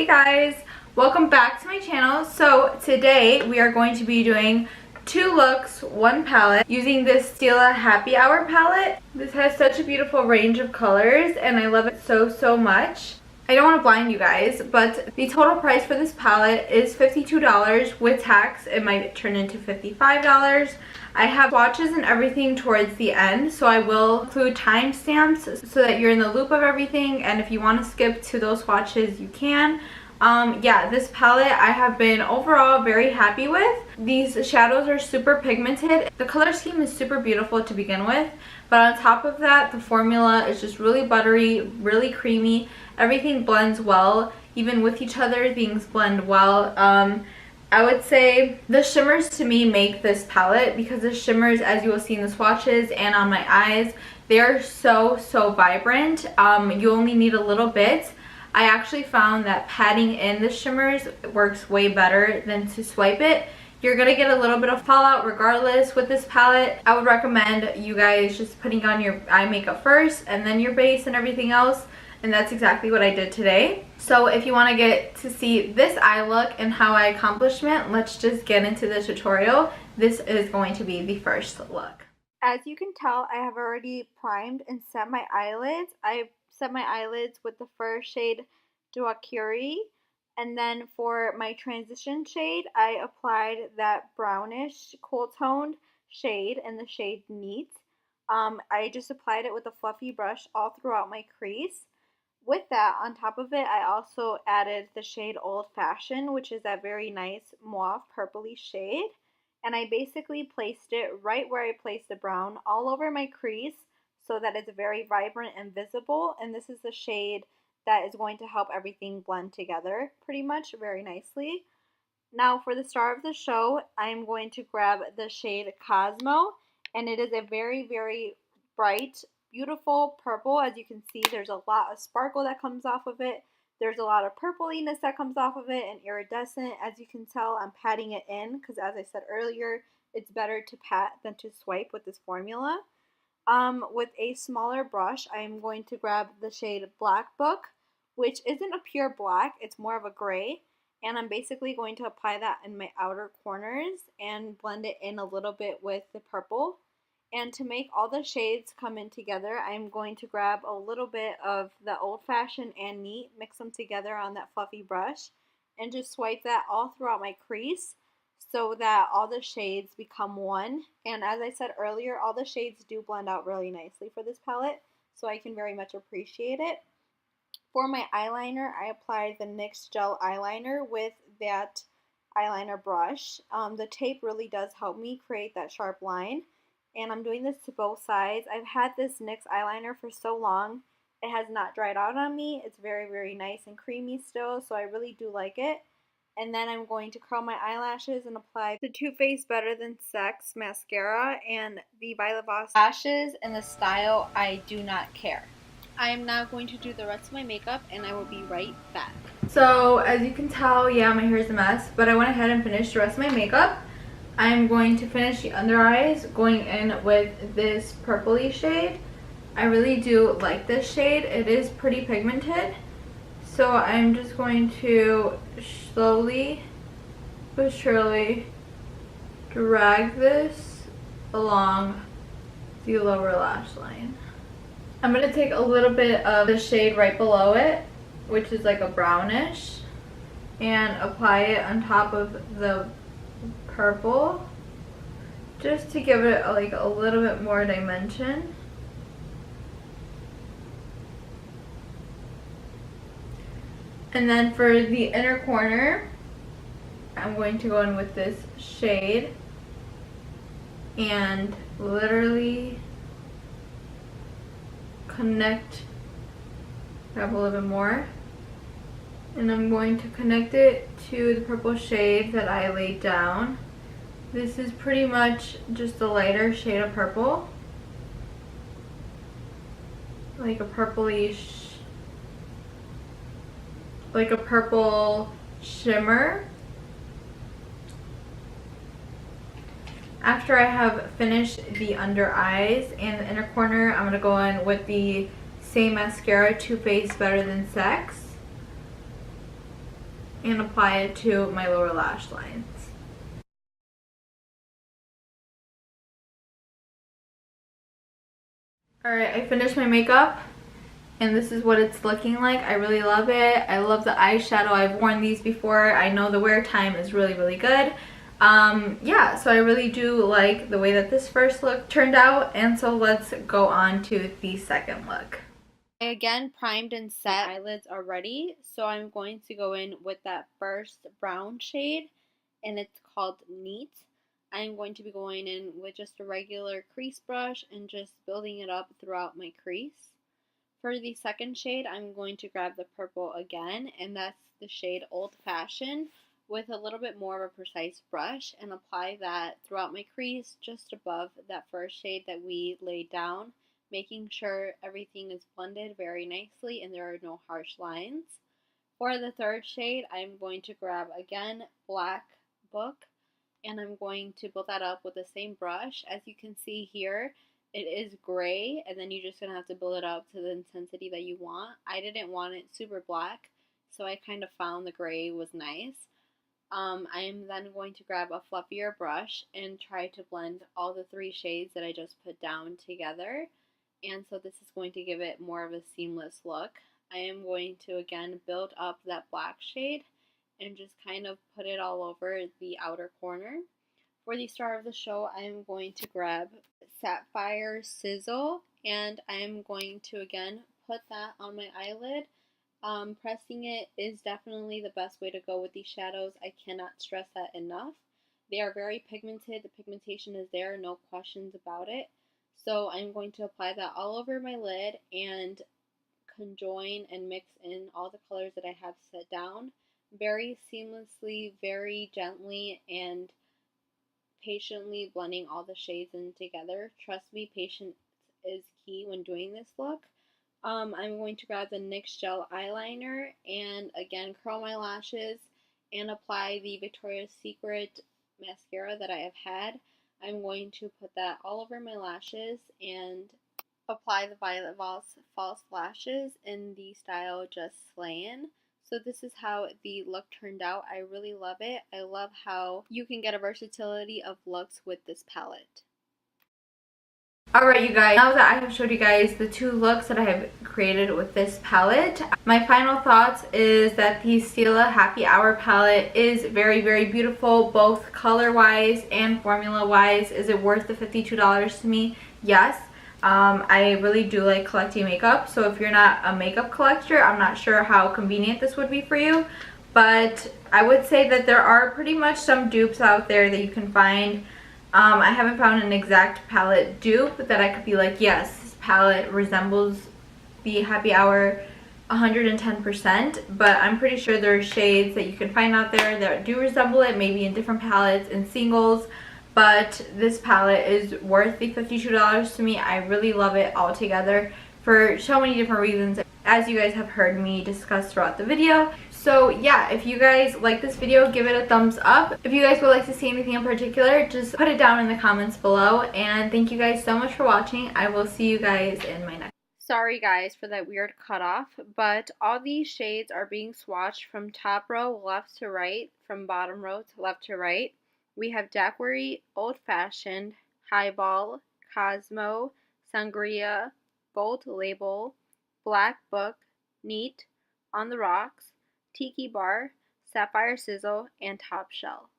Hey guys, welcome back to my channel. So today we are going to be doing 2 looks, 1 palette using this Stila Happy Hour palette. This has such a beautiful range of colors and I love it so much. I don't want to blind you guys, but the total price for this palette is $52. With tax, it might turn into $55. I have swatches and everything towards the end, so I will include timestamps so that you're in the loop of everything, and if you want to skip to those swatches, you can. Yeah, this palette I have been overall very happy with. These shadows are super pigmented. The color scheme is super beautiful to begin with, but on top of that, the formula is just really buttery, really creamy. Everything blends well. Even with each other, things blend well. I would say the shimmers to me make this palette, because the shimmers, as you will see in the swatches and on my eyes, they are so vibrant. You only need a little bit. I actually found that patting in the shimmers works way better than to swipe it. You're gonna get a little bit of fallout regardless with this palette. I would recommend you guys just putting on your eye makeup first and then your base and everything else. And that's exactly what I did today. So if you want to get to see this eye look and how I accomplished it, let's just get into the tutorial. This is going to be the first look. As you can tell, I have already primed and set my eyelids. I set my eyelids with the first shade Duakiri, and then for my transition shade, I applied that brownish cool toned shade in the shade Neat. I just applied it with a fluffy brush all throughout my crease. With that, on top of it, I also added the shade Old Fashioned, which is that very nice mauve purpley shade. And I basically placed it right where I placed the brown, all over my crease, so that it's very vibrant and visible. And this is the shade that is going to help everything blend together pretty much very nicely. Now for the star of the show, I'm going to grab the shade Cosmo. And it is a very bright, beautiful purple. As you can see, there's a lot of sparkle that comes off of it. There's a lot of purpliness that comes off of it and iridescent. As you can tell, I'm patting it in because, as I said earlier, it's better to pat than to swipe with this formula. With a smaller brush, I'm going to grab the shade Black Book, which isn't a pure black, it's more of a gray. And I'm basically going to apply that in my outer corners and blend it in a little bit with the purple. And to make all the shades come in together, I'm going to grab a little bit of the Old Fashioned and Neat, mix them together on that fluffy brush, and just swipe that all throughout my crease so that all the shades become one. And as I said earlier, all the shades do blend out really nicely for this palette, so I can very much appreciate it. For my eyeliner, I applied the NYX Gel Eyeliner with that eyeliner brush. The tape really does help me create that sharp line. And I'm doing this to both sides. I've had this NYX eyeliner for so long. It has not dried out on me. It's very nice and creamy still, so I really do like it. And then I'm going to curl my eyelashes and apply the Too Faced Better Than Sex mascara and the Violet Voss lashes in the style I Do Not Care. I am now going to do the rest of my makeup and I will be right back. So as you can tell, yeah, my hair is a mess, but I went ahead and finished the rest of my makeup. I'm going to finish the under eyes going in with this purpley shade. I really do like this shade. It is pretty pigmented. So I'm just going to slowly but surely drag this along the lower lash line. I'm going to take a little bit of the shade right below it, which is like a brownish, and apply it on top of the purple just to give it like a little bit more dimension. And then for the inner corner, I'm going to go in with this shade and literally connect, grab a little bit more, and I'm going to connect it to the purple shade that I laid down. This is pretty much just a lighter shade of purple, like a purplish, like a purple shimmer. After I have finished the under eyes and the inner corner, I'm going to go in with the same mascara, Too Faced Better Than Sex. and apply it to my lower lash lines. Alright, I finished my makeup and this is what it's looking like. I really love it. I love the eyeshadow. I've worn these before. I know the wear time is really, really good. Yeah, so I really do like the way that this first look turned out, and so let's go on to the second look. I again primed and set my eyelids already, so I'm going to go in with that first brown shade, and it's called Neat. I'm going to be going in with just a regular crease brush and just building it up throughout my crease. For the second shade, I'm going to grab the purple again, and that's the shade Old Fashioned, with a little bit more of a precise brush, and apply that throughout my crease just above that first shade that we laid down, making sure everything is blended very nicely and there are no harsh lines. For the third shade, I'm going to grab again Black Book, and I'm going to build that up with the same brush. As you can see here, it is gray, and then you're just going to have to build it up to the intensity that you want. I didn't want it super black, so I kind of found the gray was nice. I am then going to grab a fluffier brush and try to blend all the three shades that I just put down together. And so this is going to give it more of a seamless look. I am going to again build up that black shade and just kind of put it all over the outer corner. For the star of the show, I am going to grab Sapphire Sizzle, and I am going to again put that on my eyelid. Pressing it is definitely the best way to go with these shadows. I cannot stress that enough. They are very pigmented. The pigmentation is there, no questions about it. So I'm going to apply that all over my lid and conjoin and mix in all the colors that I have set down very seamlessly, very gently, and patiently blending all the shades in together. Trust me, patience is key when doing this look. I'm going to grab the NYX Gel Eyeliner and again curl my lashes and apply the Victoria's Secret mascara that I have had. I'm going to put that all over my lashes and apply the Violet False Lashes in the style Just Slayin'. So this is how the look turned out. I really love it. I love how you can get a versatility of looks with this palette. Alright you guys, now that I have showed you guys the two looks that I have created with this palette, my final thoughts is that the Stila Happy Hour palette is very, very beautiful, both color wise and formula wise. Is it worth the $52 to me? Yes. I really do like collecting makeup, so if you're not a makeup collector, I'm not sure how convenient this would be for you, but I would say that there are pretty much some dupes out there that you can find. I haven't found an exact palette dupe that I could be like, yes, this palette resembles the Happy Hour 110%, but I'm pretty sure there are shades that you can find out there that do resemble it, maybe in different palettes and singles, but this palette is worth the $52 to me. I really love it altogether for so many different reasons, as you guys have heard me discuss throughout the video. So yeah, if you guys like this video, give it a thumbs up. If you guys would like to see anything in particular, just put it down in the comments below. And thank you guys so much for watching. I will see you guys in my next. Sorry guys for that weird cutoff, but all these shades are being swatched from top row left to right, from bottom row to left to right. We have Daiquiri, Old Fashioned, Highball, Cosmo, Sangria, Gold Label, Black Book, Neat, On the Rocks, Tiki Bar, Sapphire Sizzle, and Top Shell.